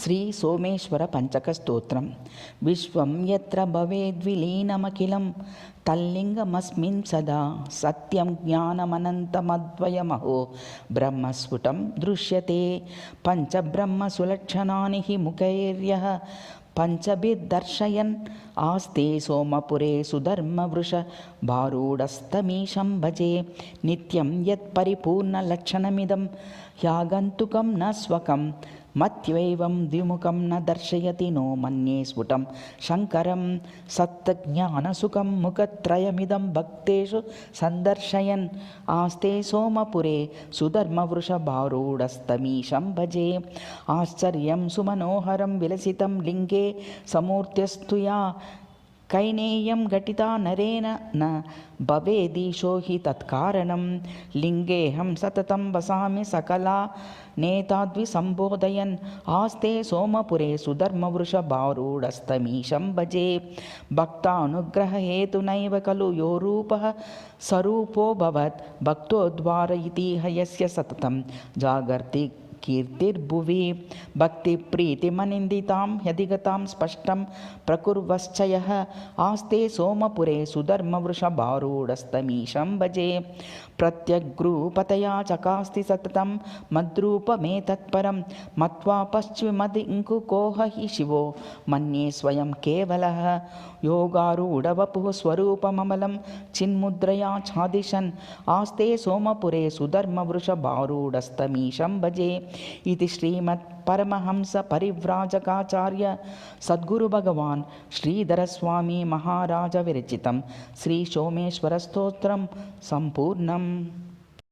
శ్రీ సోమేశ్వర పంచక స్తోత్రం. విశ్వం యత్ర భవేద్విలీనమఖిలం తల్లింగమస్మిన్ సదా సత్యం జ్ఞానమనంతమద్వయమహో బ్రహ్మస్ఫుటం దృశ్యతే పంచబ్రహ్మసులక్షణాని హి ముఖైర్యః పంచభిర్దర్శయన్ ఆస్తే సోమపురే సుధర్మవృష భారూఢస్తమీశం భజే నిత్యం యత్పరిపూర్ణలక్షణమిదం హ్యాగంతుకం న స్వకం మత్యైవం ద్విముఖం న దర్శయతి నో మన్యే స్ఫుటం శంకరం సత్తజ్ఞానసుఖం ముఖత్రయమిదం భక్తేషు సందర్శయన్ ఆస్తే సోమపురే సుధర్మవృషభారూఢస్తమీశం భజే ఆశ్చర్యం సుమనోహరం విలసితం లింగే సమూర్త్యస్తుయా కైనేయం ఘటితా నరేణ న భవేదీశో హి తత్కారణం లింగేహం సతతం వసామి సకలా నేతాద్వి సంబోధయన్ ఆస్తే సోమపురే సుధర్మవృషభారూఢస్తమీశం భజే భక్తానుగ్రహహేతునైవ ఖలు యో రూపః స్వరూపోऽభవత్ భక్తోద్వారయితిహ యస్య సతతం జాగర్తి కీర్తిర్భువి భక్తి ప్రీతిమనిందితాం హ్యధిగతాం స్పష్టం ప్రకుర్వశ్చయః ఆస్తే సోమపురే సుధర్మవృషభారూఢస్తమీశం భజే ప్రత్యగ్రూపతయా చకాస్తి సతతం మద్రూపమేతత్పరం మత్వా పశ్చిమదింకుకోహ హి శివో మన్యే స్వయం కేవలః యోగారూఢవపుః స్వరూపమమలం చిన్ముద్రయా ఛాదిశన్ ఆస్తే సోమపురే సుధర్మవృషభారూఢస్తమీశం భజే ఇది శ్రీమద్ పరమహంస పరివ్రాజకాచార్య సద్గురు భగవాన్ శ్రీధర స్వామి మహారాజ విరచితం శ్రీ సోమేశ్వర స్తోత్రం సంపూర్ణం.